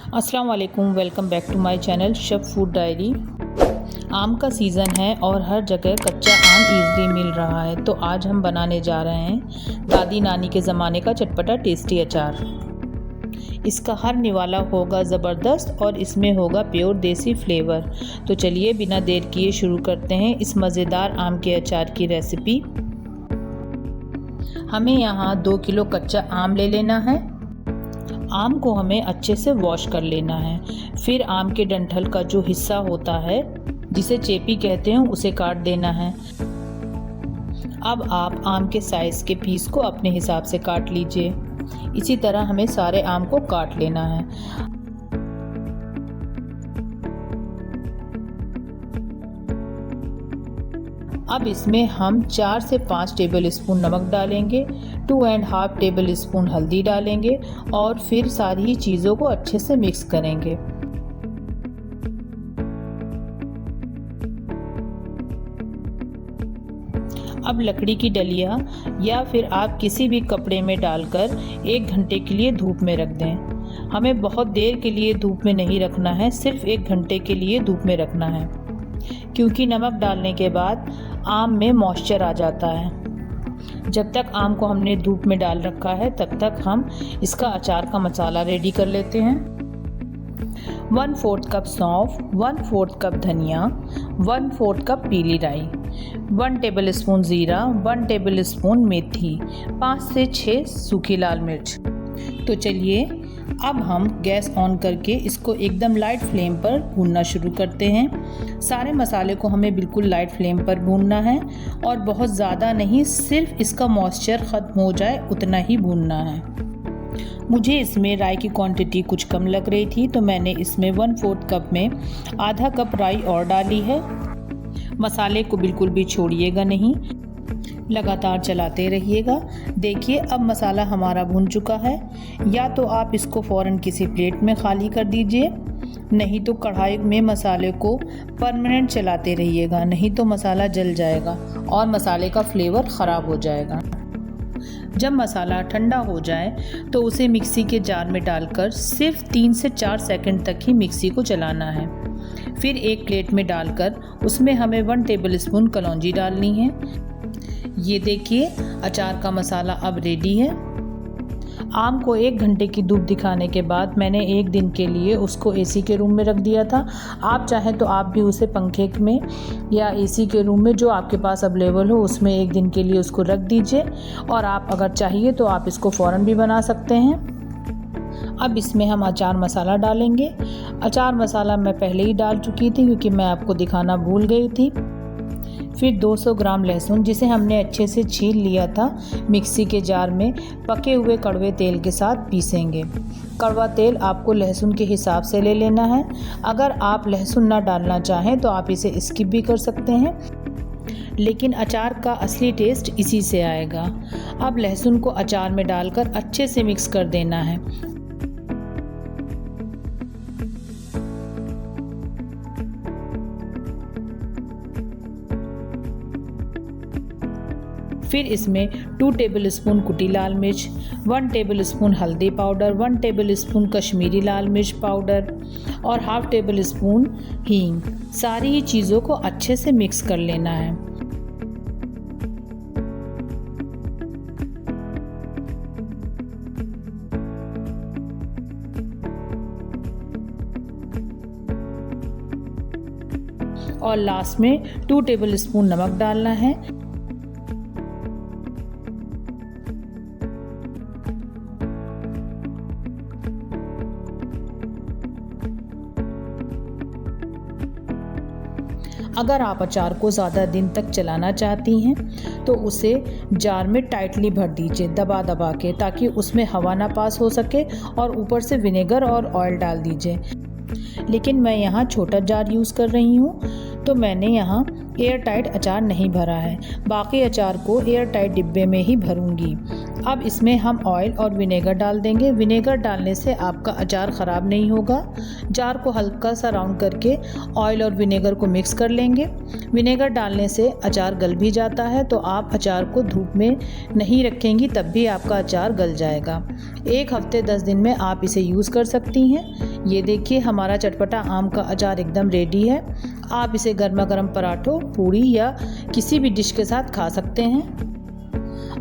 अस्सलाम वालेकुम, welcome back to my channel chef food diary. आम का सीज़न है और हर जगह कच्चा आम ईज़िली मिल रहा है, तो आज हम बनाने जा रहे हैं दादी नानी के ज़माने का चटपटा टेस्टी अचार। इसका हर निवाला होगा ज़बरदस्त और इसमें होगा प्योर देसी फ्लेवर। तो चलिए बिना देर किए शुरू करते हैं इस मज़ेदार आम के अचार की रेसिपी। हमें यहाँ 2 किलो कच्चा आम ले लेना है। आम को हमें अच्छे से वॉश कर लेना है। फिर आम के डंठल का जो हिस्सा होता है, जिसे चेपी कहते हैं, उसे काट देना है। अब आप आम के साइज़ के पीस को अपने हिसाब से काट लीजिए। इसी तरह हमें सारे आम को काट लेना है। अब इसमें हम 4 से 5 टेबल स्पून नमक डालेंगे, 2.5 टेबल स्पून हल्दी डालेंगे और फिर सारी ही चीज़ों को अच्छे से मिक्स करेंगे। अब लकड़ी की डलिया या फिर आप किसी भी कपड़े में डालकर 1 घंटे के लिए धूप में रख दें। हमें बहुत देर के लिए धूप में नहीं रखना है, सिर्फ 1 घंटे के लिए धूप में रखना है, क्योंकि नमक डालने के बाद आम में मॉइस्चर आ जाता है। जब तक आम को हमने धूप में डाल रखा है तब तक हम इसका अचार का मसाला रेडी कर लेते हैं। 1/4 कप सौंफ, 1/4 कप धनिया, 1/4 कप पीली राई, 1 टेबल स्पून ज़ीरा, 1 टेबल स्पून मेथी, 5 से 6 सूखी लाल मिर्च। तो चलिए अब हम गैस ऑन करके इसको एकदम लाइट फ्लेम पर भूनना शुरू करते हैं। सारे मसाले को हमें बिल्कुल लाइट फ्लेम पर भूनना है और बहुत ज़्यादा नहीं, सिर्फ इसका मॉइस्चर ख़त्म हो जाए उतना ही भूनना है। मुझे इसमें राई की क्वांटिटी कुछ कम लग रही थी, तो मैंने इसमें 1/4 कप में आधा कप राई और डाली है। मसाले को बिल्कुल भी छोड़िएगा नहीं, लगातार चलाते रहिएगा। देखिए अब मसाला हमारा भुन चुका है। या तो आप इसको फ़ौरन किसी प्लेट में खाली कर दीजिए, नहीं तो कढ़ाई में मसाले को परमानेंट चलाते रहिएगा, नहीं तो मसाला जल जाएगा और मसाले का फ्लेवर ख़राब हो जाएगा। जब मसाला ठंडा हो जाए तो उसे मिक्सी के जार में डालकर सिर्फ 3 से 4 सेकंड तक ही मिक्सी को चलाना है। फिर एक प्लेट में डालकर उसमें हमें 1 टेबल स्पून कलौंजी डालनी है। ये देखिए अचार का मसाला अब रेडी है। आम को 1 घंटे की धूप दिखाने के बाद मैंने 1 दिन के लिए उसको एसी के रूम में रख दिया था। आप चाहें तो आप भी उसे पंखे में या एसी के रूम में, जो आपके पास अवेलेबल हो, उसमें 1 दिन के लिए उसको रख दीजिए। और आप अगर चाहिए तो आप इसको फ़ौरन भी बना सकते हैं। अब इसमें हम अचार मसाला डालेंगे। अचार मसाला मैं पहले ही डाल चुकी थी क्योंकि मैं आपको दिखाना भूल गई थी। फिर 200 ग्राम लहसुन, जिसे हमने अच्छे से छील लिया था, मिक्सी के जार में पके हुए कड़वे तेल के साथ पीसेंगे। कड़वा तेल आपको लहसुन के हिसाब से ले लेना है। अगर आप लहसुन ना डालना चाहें तो आप इसे स्किप भी कर सकते हैं, लेकिन अचार का असली टेस्ट इसी से आएगा। अब लहसुन को अचार में डालकर अच्छे से मिक्स कर देना है। फिर इसमें 2 टेबल स्पून कुटी लाल मिर्च, 1 टेबल स्पून हल्दी पाउडर, 1 टेबल स्पून कश्मीरी लाल मिर्च पाउडर और 1/2 टेबल स्पून हींग, सारी ही चीज़ों को अच्छे से मिक्स कर लेना है। और लास्ट में 2 टेबल स्पून नमक डालना है। अगर आप अचार को ज़्यादा दिन तक चलाना चाहती हैं तो उसे जार में टाइटली भर दीजिए, दबा दबा के, ताकि उसमें हवा ना पास हो सके, और ऊपर से विनेगर और ऑयल डाल दीजिए। लेकिन मैं यहाँ छोटा जार यूज़ कर रही हूँ, तो मैंने यहाँ एयर टाइट अचार नहीं भरा है। बाकी अचार को एयर टाइट डिब्बे में ही भरूंगी। अब इसमें हम ऑयल और विनेगर डाल देंगे। विनेगर डालने से आपका अचार ख़राब नहीं होगा। जार को हल्का सा राउंड करके ऑयल और विनेगर को मिक्स कर लेंगे। विनेगर डालने से अचार गल भी जाता है, तो आप अचार को धूप में नहीं रखेंगी तब भी आपका अचार गल जाएगा। 1 हफ्ते 10 दिन में आप इसे यूज़ कर सकती हैं। ये देखिए हमारा चटपटा आम का अचार एकदम रेडी है। आप इसे गर्मा गर्म पराठों, पूड़ी या किसी भी डिश के साथ खा सकते हैं।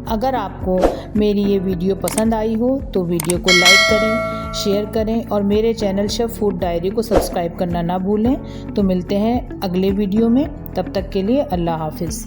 अगर आपको मेरी ये वीडियो पसंद आई हो तो वीडियो को लाइक करें, शेयर करें और मेरे चैनल शेफ़ फूड डायरी को सब्सक्राइब करना ना भूलें। तो मिलते हैं अगले वीडियो में, तब तक के लिए अल्लाह हाफिज़।